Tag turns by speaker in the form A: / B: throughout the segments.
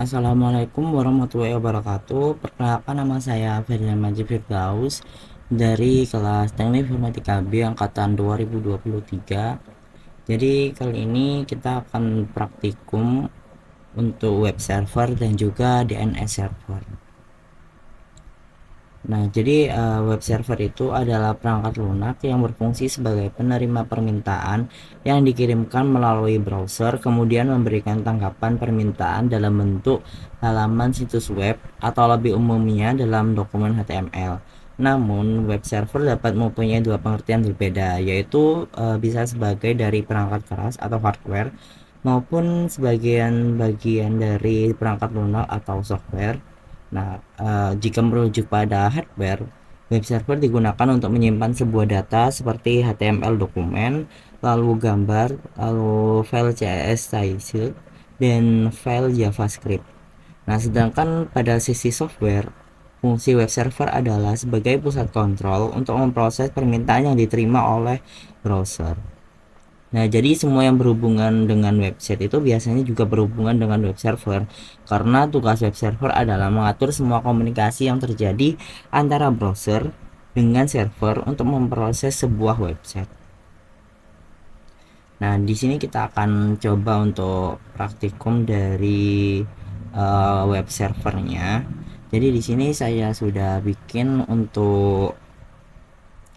A: Assalamualaikum warahmatullahi wabarakatuh. Perkenalkan, nama saya Ferdinand Majid Firdaus dari kelas Teknik Informatika B angkatan 2023. Jadi kali ini kita akan praktikum untuk web server dan juga DNS server. Nah, jadi web server itu adalah perangkat lunak yang berfungsi sebagai penerima permintaan yang dikirimkan melalui browser, kemudian memberikan tanggapan permintaan dalam bentuk halaman situs web atau lebih umumnya dalam dokumen HTML. Namun, web server dapat mempunyai dua pengertian berbeda, yaitu bisa sebagai dari perangkat keras atau hardware maupun sebagian bagian dari perangkat lunak atau software. Nah, jika merujuk pada hardware, web server digunakan untuk menyimpan sebuah data seperti HTML dokumen, lalu gambar, lalu file CSS style, dan file JavaScript. Nah, sedangkan pada sisi software, fungsi web server adalah sebagai pusat kontrol untuk memproses permintaan yang diterima oleh browser. Nah, jadi semua yang berhubungan dengan website itu biasanya juga berhubungan dengan web server, karena tugas web server adalah mengatur semua komunikasi yang terjadi antara browser dengan server untuk memproses sebuah website. Nah, di sini kita akan coba untuk praktikum dari web servernya. Jadi di sini saya sudah bikin untuk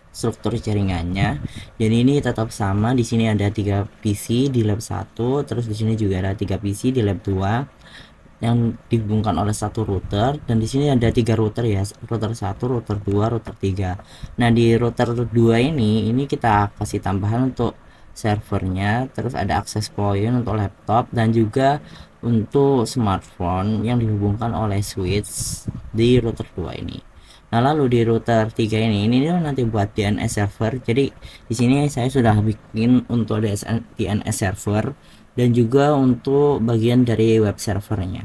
A: struktur jaringannya. Jadi ini tetap sama, di sini ada 3 PC di lab 1, terus di sini juga ada 3 PC di lab 2 yang dihubungkan oleh satu router, dan di sini ada 3 router ya, router 1, router 2, router 3. Nah, di router 2 ini kita kasih tambahan untuk servernya, terus ada access point untuk laptop dan juga untuk smartphone yang dihubungkan oleh switch di router 2 ini. Nah, lalu di router 3 ini nanti buat DNS server. Jadi di sini saya sudah bikin untuk DNS server dan juga untuk bagian dari web servernya.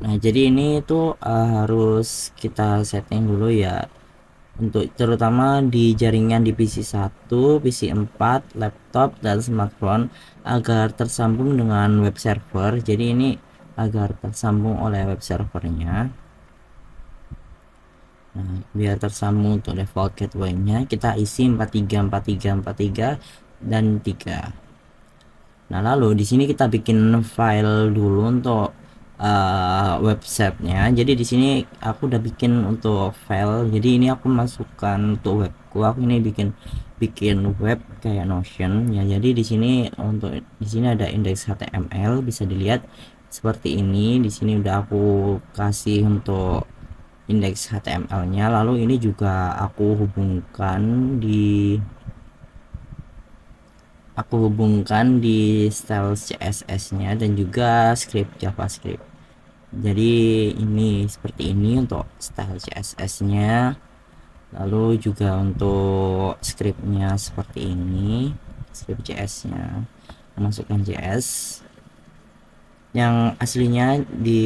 A: Nah, jadi ini tuh harus kita setting dulu ya, untuk terutama di jaringan di PC 1, PC 4, laptop, dan smartphone agar tersambung dengan web server. Jadi ini agar tersambung oleh web servernya. Nah, biar tersambung untuk default gateway-nya kita isi 434343 dan 3. Nah, lalu di sini kita bikin file dulu untuk website-nya. Jadi di sini aku udah bikin untuk file. Jadi ini aku masukkan untuk webku. Aku ini bikin web kayak Notion ya. Jadi di sini ada index HTML, bisa dilihat seperti ini. Di sini udah aku kasih untuk indeks HTML-nya. Lalu ini juga aku hubungkan di style CSS-nya dan juga script JavaScript. Jadi ini seperti ini untuk style CSS-nya. Lalu juga untuk scriptnya seperti ini, script JS-nya. Masukkan JS. Yang aslinya di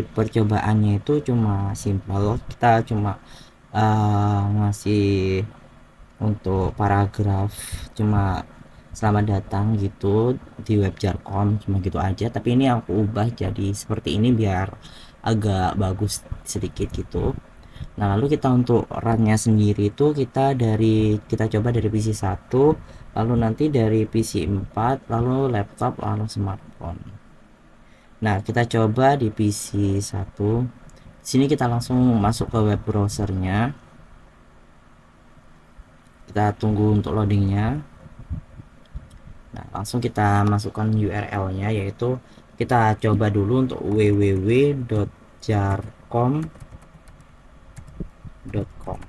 A: percobaannya itu cuma simple, kita cuma ngasih untuk paragraf cuma selamat datang gitu di web jargon, cuma gitu aja. Tapi ini aku ubah jadi seperti ini biar agak bagus sedikit gitu. Nah, lalu kita untuk runnya sendiri itu kita coba dari PC 1, lalu nanti dari PC 4, lalu laptop, lalu smartphone. Nah, kita coba di PC 1. Sini kita langsung masuk ke web browsernya. Kita tunggu untuk loadingnya. Nah, langsung kita masukkan URL-nya, yaitu kita coba dulu untuk www.jarcom.com.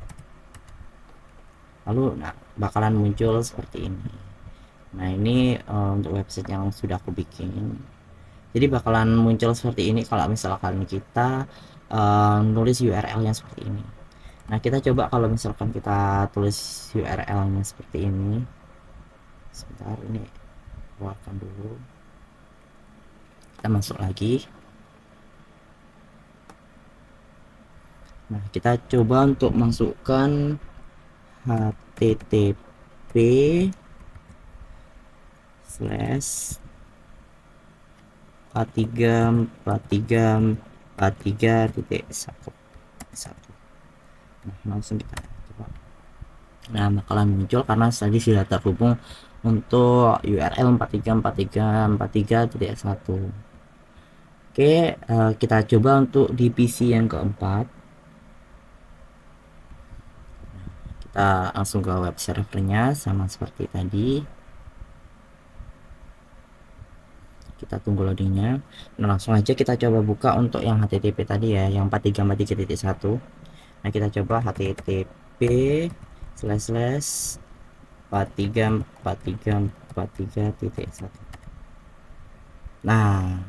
A: Lalu bakalan muncul seperti ini. Nah, ini untuk website yang sudah aku bikin. Jadi bakalan muncul seperti ini kalau misalkan kita nulis URL-nya seperti ini. Nah, kita coba kalau misalkan kita tulis URL-nya seperti ini. Sebentar, ini keluarkan dulu. Kita masuk lagi. Nah, kita coba untuk masukkan http// 43.1. Nah, langsung kita coba. Nah, bakalan muncul karena tadi sudah terhubung untuk URL 43.43.1. Oke, kita coba untuk di PC yang keempat. Kita langsung ke web servernya sama seperti tadi. Kita tunggu loadingnya. Nah, langsung aja kita coba buka untuk yang HTTP tadi ya, yang 43.43.1. Nah, kita coba http://43.43.43.1. Nah,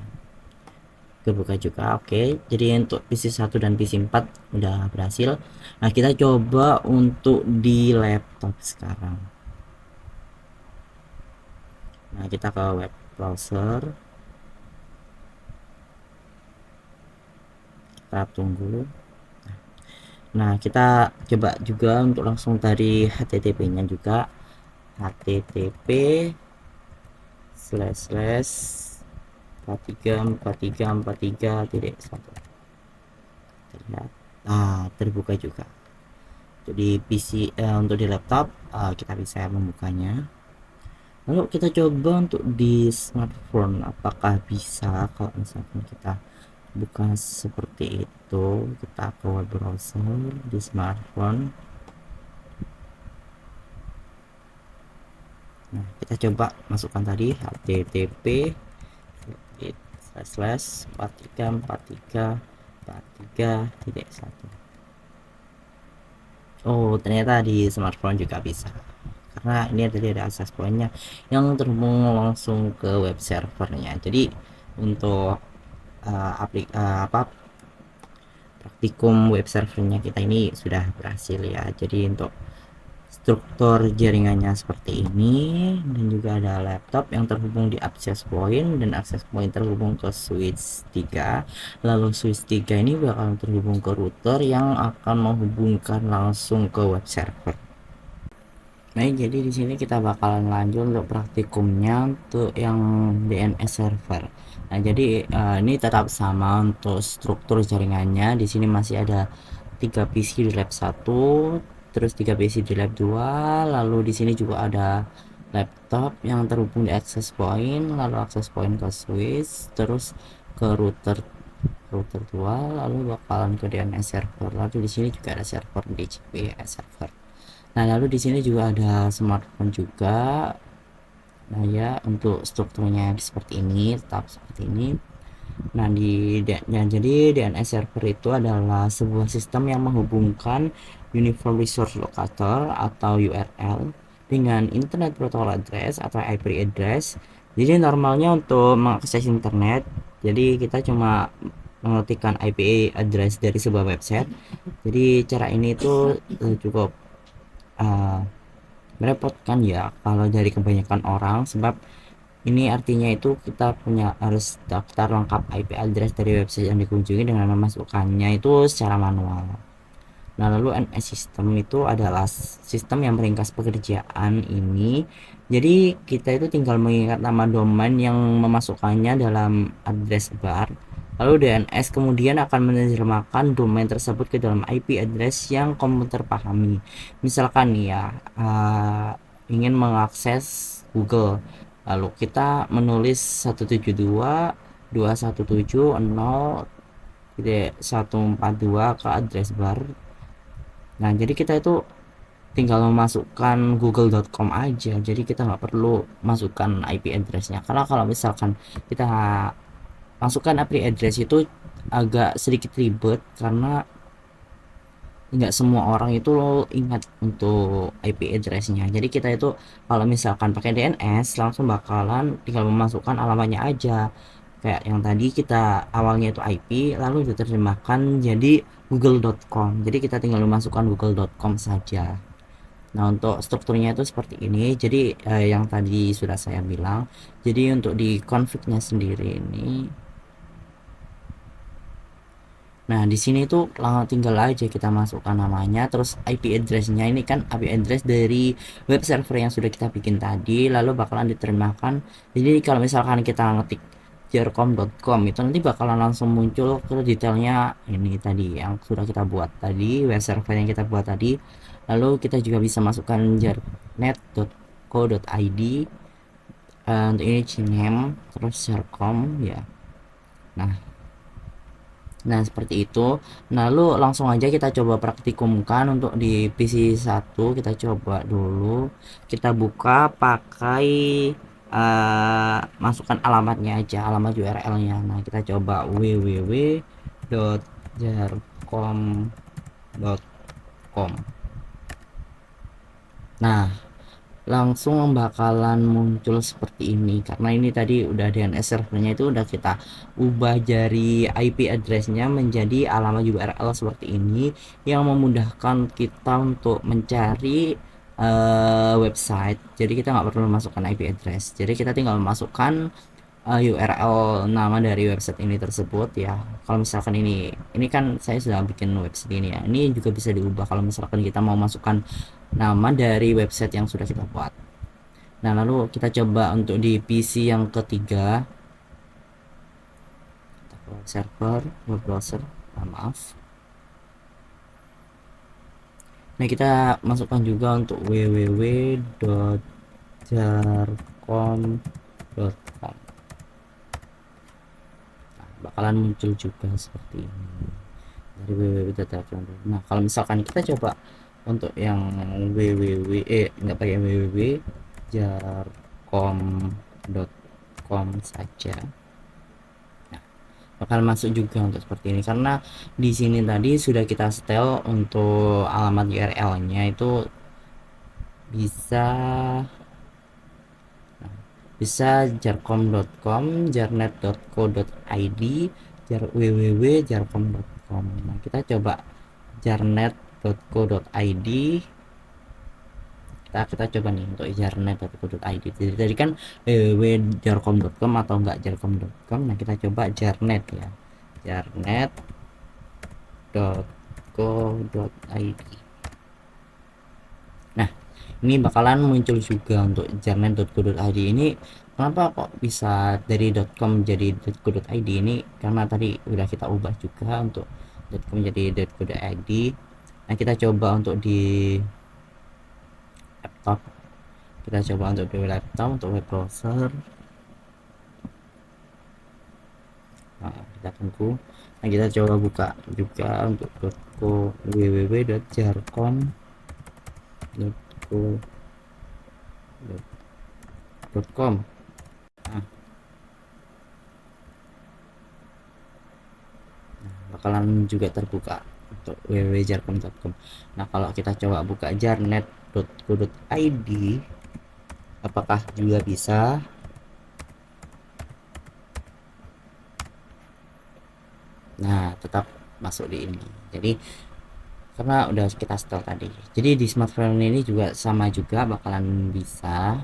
A: kebuka juga. Oke, jadi untuk PC 1 dan PC 4 udah berhasil. Nah, kita coba untuk di laptop sekarang. Nah, kita ke web browser, kita tunggu. Nah, kita coba juga untuk langsung dari HTTP nya juga, http://43.43.43.1. terlihat. Nah, terbuka juga. Jadi PC untuk di laptop kita bisa membukanya. Lalu kita coba untuk di smartphone, apakah bisa kalau misalkan kita buka seperti itu. Kita ke web browser di smartphone. Nah, kita coba masukkan tadi http://43.43.43.1. Oh, ternyata di smartphone juga bisa, karena ini ada akses pointnya yang terhubung langsung ke web servernya. Jadi untuk praktikum web servernya kita ini sudah berhasil ya. Jadi untuk struktur jaringannya seperti ini, dan juga ada laptop yang terhubung di access point, dan access point terhubung ke switch 3. Lalu switch 3 ini bakal terhubung ke router yang akan menghubungkan langsung ke web server. Nah, jadi di sini kita bakalan lanjut untuk praktikumnya untuk yang DNS server. Nah, jadi ini tetap sama untuk struktur jaringannya. Di sini masih ada 3 PC di lab 1, terus 3 PC di lab 2, lalu di sini juga ada laptop yang terhubung di access point, lalu access point ke switch, terus ke router 2, lalu bakalan ke DNS server. Lalu di sini juga ada server DHCP server. Nah, lalu di sini juga ada smartphone juga. Nah, ya, untuk strukturnya seperti ini, tetap seperti ini. Nah, jadi DNS server itu adalah sebuah sistem yang menghubungkan Uniform Resource Locator atau URL dengan Internet Protocol Address atau IP address. Jadi normalnya untuk mengakses internet, jadi kita cuma mengetikkan IP address dari sebuah website. Jadi cara ini itu cukup merepotkan ya kalau dari kebanyakan orang, sebab ini artinya itu kita harus daftar lengkap IP address dari website yang dikunjungi dengan memasukkannya itu secara manual. Nah, lalu NS system itu adalah sistem yang meringkas pekerjaan ini. Jadi kita itu tinggal mengingat nama domain yang memasukkannya dalam address bar. Lalu DNS kemudian akan menerjemahkan domain tersebut ke dalam IP address yang komputer pahami. Misalkan nih ya, ingin mengakses Google, lalu kita menulis 172.217.0.142 ke address bar. Nah, jadi kita itu tinggal memasukkan google.com aja, jadi kita nggak perlu masukkan IP addressnya. Karena kalau misalkan kita masukkan IP address itu agak sedikit ribet, karena nggak semua orang itu ingat untuk IP addressnya. Jadi kita itu kalau misalkan pakai DNS langsung bakalan tinggal memasukkan alamatnya aja, kayak yang tadi kita awalnya itu IP lalu diterjemahkan jadi google.com. Jadi kita tinggal memasukkan google.com saja. Nah, untuk strukturnya itu seperti ini. Jadi yang tadi sudah saya bilang, jadi untuk di config-nya sendiri ini, nah di sini tuh tinggal aja kita masukkan namanya, terus IP address-nya ini kan IP address dari web server yang sudah kita bikin tadi, lalu bakalan diterjemahkan. Jadi kalau misalkan kita ngetik jarcom.com itu nanti bakalan langsung muncul ke detailnya ini tadi yang sudah kita buat tadi, web server yang kita buat tadi. Lalu kita juga bisa masukkan jarnet.co.id untuk ini Gmail, terus jarcom ya. Nah seperti itu. Lalu langsung aja kita coba praktikumkan untuk di PC1. Kita coba dulu, kita buka pakai masukkan alamatnya aja, alamat URL nya. Nah kita coba www.jarcom.com. Nah langsung bakalan muncul seperti ini karena ini tadi udah DNS servernya itu udah kita ubah dari IP addressnya menjadi alamat URL seperti ini yang memudahkan kita untuk mencari website. Jadi kita nggak perlu masukkan IP address, jadi kita tinggal masukkan URL nama dari website ini tersebut ya. Kalau misalkan ini kan saya sudah bikin website ini ya, ini juga bisa diubah kalau misalkan kita mau masukkan nama dari website yang sudah kita buat. Nah lalu kita coba untuk di PC yang ketiga, server web browser, maaf. Nah kita masukkan juga untuk www.jarcom.com. Bakalan muncul juga seperti ini dari www.jarcom. Nah kalau misalkan kita coba untuk yang nggak pakai www, jarcom.com saja, nah, bakal masuk juga untuk seperti ini karena di sini tadi sudah kita setel untuk alamat URL nya itu bisa jarcom.com, jarnet.co.id, www.jarcom.com. Nah kita coba jarnet.co.id, kita coba nih untuk jarnet.co.id. Jadi tadi kan www.jarcom.com atau enggak jarcom.com. Nah kita coba jarnet ya, jarnet.co.id. Nah ini bakalan muncul juga untuk jarnet.co.id. Ini kenapa kok bisa dari .com jadi .co.id ini, karena tadi udah kita ubah juga untuk .com jadi .co.id. Nah kita coba untuk di laptop, kita coba untuk di laptop untuk web browser. Nah kita tunggu. Nah kita coba buka juga untuk www.jarcom.com. Nah, bakalan juga terbuka untuk www.jarcom.com. Nah kalau kita coba buka jarnet.co.id, apakah juga bisa? Nah tetap masuk di ini, jadi karena udah kita setel tadi, jadi di smartphone ini juga sama juga bakalan bisa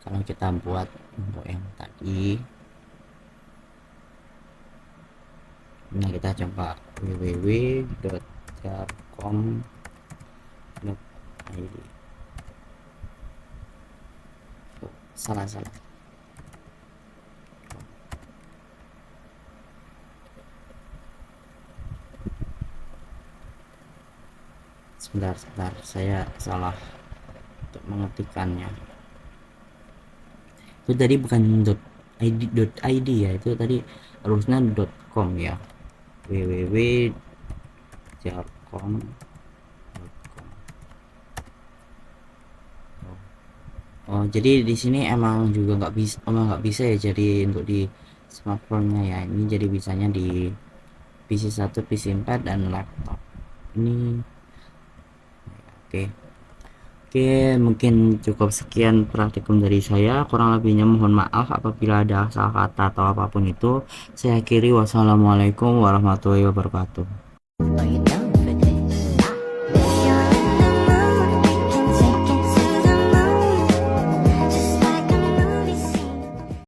A: kalau kita buat untuk yang tadi. Nah kita coba www.jarcom.id. salah sebentar saya salah untuk mengetikkannya. Itu tadi bukan .id ya, itu tadi harusnya .com ya, www.jarcom.com. Oh jadi di sini emang juga nggak bisa ya jadi untuk di smartphone-nya ya, ini jadi bisanya di PC1, PC4 dan laptop ini. Oke, mungkin cukup sekian praktikum dari saya. Kurang lebihnya mohon maaf apabila ada salah kata atau apapun itu. Saya akhiri, wassalamualaikum warahmatullahi wabarakatuh.